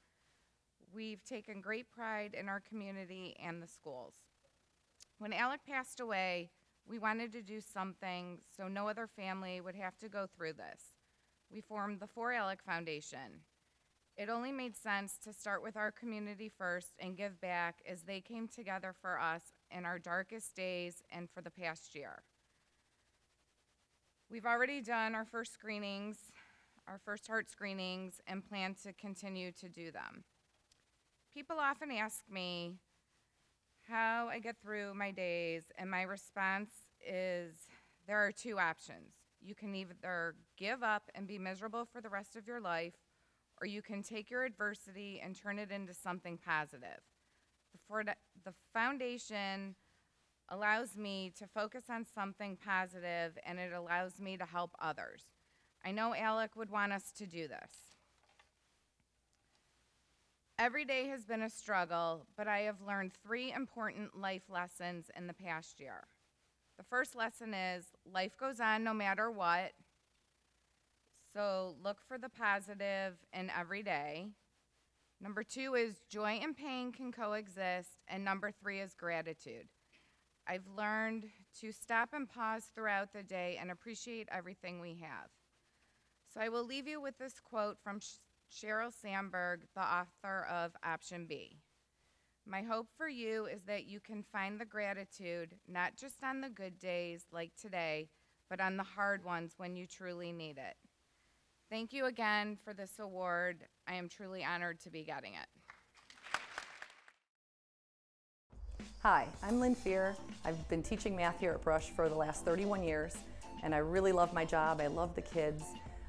We've taken great pride in our community and the schools. When Alec passed away, we wanted to do something so no other family would have to go through this. We formed the For Alec Foundation. It only made sense to start with our community first and give back as they came together for us in our darkest days and for the past year. We've already done our first screenings, our first heart screenings, and plan to continue to do them. People often ask me how I get through my days, and my response is there are two options. You can either give up and be miserable for the rest of your life, or you can take your adversity and turn it into something positive. The foundation allows me to focus on something positive, and it allows me to help others. I know Alec would want us to do this. Every day has been a struggle, but I have learned 3 important life lessons in the past year. The first lesson is life goes on no matter what, so look for the positive in every day. Number 2 is joy and pain can coexist, and number 3 is gratitude. I've learned to stop and pause throughout the day and appreciate everything we have. So I will leave you with this quote from Sheryl Sandberg, the author of Option B. My hope for you is that you can find the gratitude, not just on the good days like today, but on the hard ones when you truly need it. Thank you again for this award. I am truly honored to be getting it. Hi, I'm Lynn Fear. I've been teaching math here at Brush for the last 31 years, and I really love my job. I love the kids.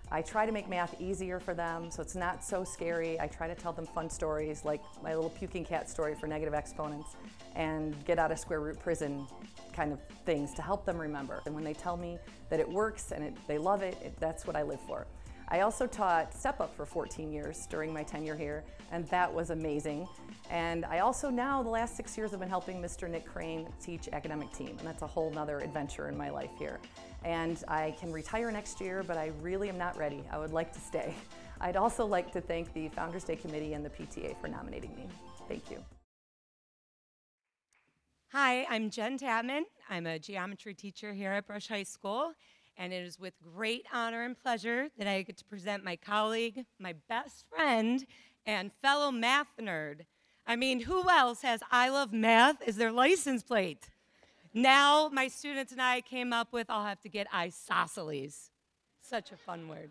I try to make math easier for them so it's not so scary. I try to tell them fun stories like my little puking cat story for negative exponents and get out of square root prison kind of things to help them remember. And when they tell me that it works and they love it, that's what I live for. I also taught Step Up for 14 years during my tenure here, and that was amazing. And I also now, the last 6 years, have been helping Mr. Nick Crane teach academic team, and that's a whole nother adventure in my life here. And I can retire next year, but I really am not ready. I would like to stay. I'd also like to thank the Founders Day Committee and the PTA for nominating me. Thank you. Hi, I'm Jen Tapman. I'm a geometry teacher here at Brush High School, and it is with great honor and pleasure that I get to present my colleague, my best friend, and fellow math nerd. I mean, who else has I love math as their license plate? Now my students and I came up with I'll have to get isosceles. Such a fun word.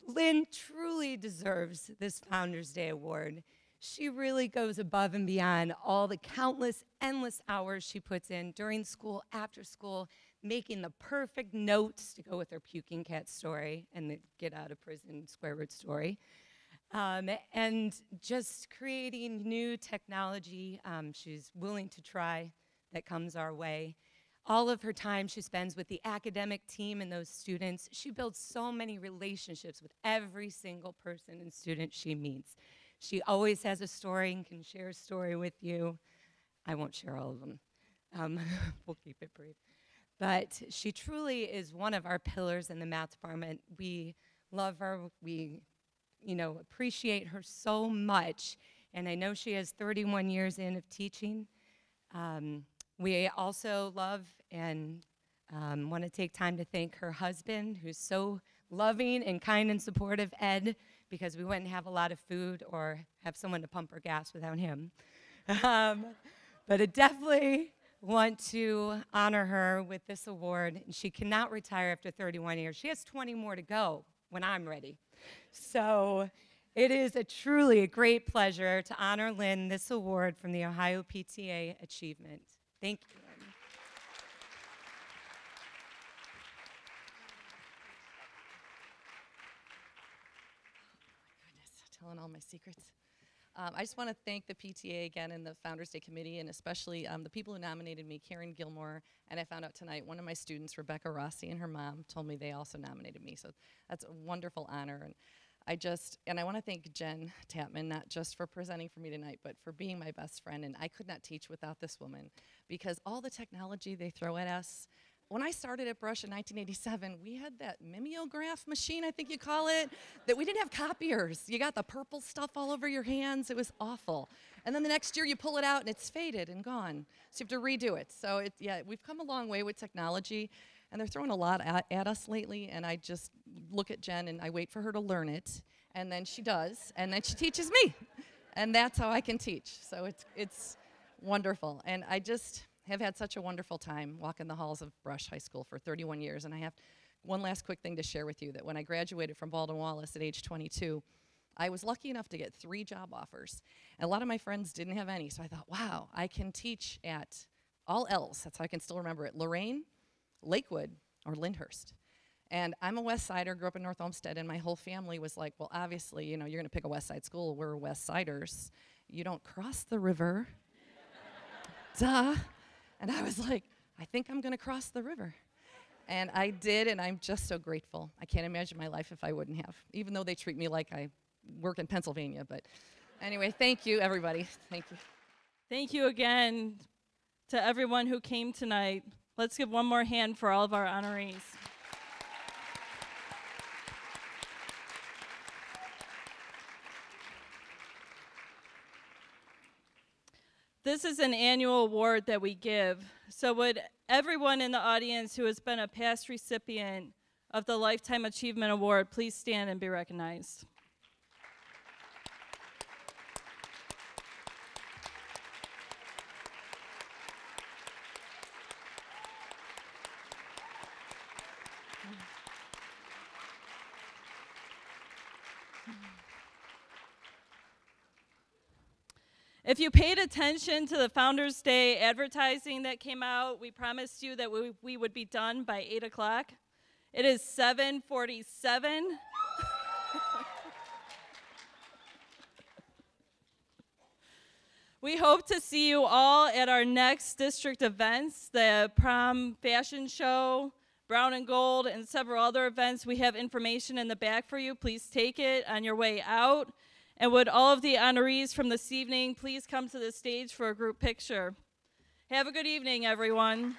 Lynn truly deserves this Founders Day award. She really goes above and beyond all the countless, endless hours she puts in during school, after school, making the perfect notes to go with her puking cat story and the get out of prison square root story. And just creating new technology she's willing to try that comes our way. All of her time she spends with the academic team and those students. She builds so many relationships with every single person and student she meets. She always has a story and can share a story with you. I won't share all of them. We'll keep it brief. But she truly is one of our pillars in the math department. We love her. We appreciate her so much. And I know she has 31 years in of teaching. We also love and want to take time to thank her husband, who's so loving and kind and supportive, Ed, because we wouldn't have a lot of food or have someone to pump her gas without him. But I definitely want to honor her with this award. She cannot retire after 31 years. She has 20 more to go when I'm ready. So it is truly a great pleasure to honor Lynn this award from the Ohio PTA Achievement. Thank you. Telling all my secrets. I just want to thank the PTA again and the Founders Day Committee, and especially the people who nominated me, Karen Gilmore, and I found out tonight one of my students, Rebecca Rossi, and her mom told me they also nominated me, so that's a wonderful honor. And I want to thank Jen Tapman, not just for presenting for me tonight, but for being my best friend, and I could not teach without this woman, because all the technology they throw at us. When I started at Brush in 1987, we had that mimeograph machine, I think you call it, that we didn't have copiers. You got the purple stuff all over your hands. It was awful. And then the next year you pull it out and it's faded and gone. So you have to redo it. So yeah, we've come a long way with technology, and they're throwing a lot at us lately, and I just look at Jen and I wait for her to learn it, and then she does, and then she teaches me. And that's how I can teach. So it's wonderful. And I just have had such a wonderful time walking the halls of Brush High School for 31 years. And I have one last quick thing to share with you, that when I graduated from Baldwin Wallace at age 22, I was lucky enough to get 3 job offers. And a lot of my friends didn't have any, so I thought, wow, I can teach at all L's, that's how I can still remember it, Lorraine, Lakewood, or Lyndhurst. And I'm a West Sider, grew up in North Olmsted, and my whole family was like, well, obviously, you're going to pick a West Side school. We're West Siders. You don't cross the river. Duh. And I was like, I think I'm going to cross the river. And I did, and I'm just so grateful. I can't imagine my life if I wouldn't have, even though they treat me like I work in Pennsylvania. But anyway, thank you, everybody. Thank you. Thank you again to everyone who came tonight. Let's give one more hand for all of our honorees. This is an annual award that we give. So would everyone in the audience who has been a past recipient of the Lifetime Achievement Award please stand and be recognized. If you paid attention to the Founders Day advertising that came out, we promised you that we would be done by 8 o'clock. It is 7:47. We hope to see you all at our next district events, the prom fashion show, Brown and Gold, and several other events. We have information in the back for you. Please take it on your way out. And would all of the honorees from this evening please come to the stage for a group picture. Have a good evening, everyone.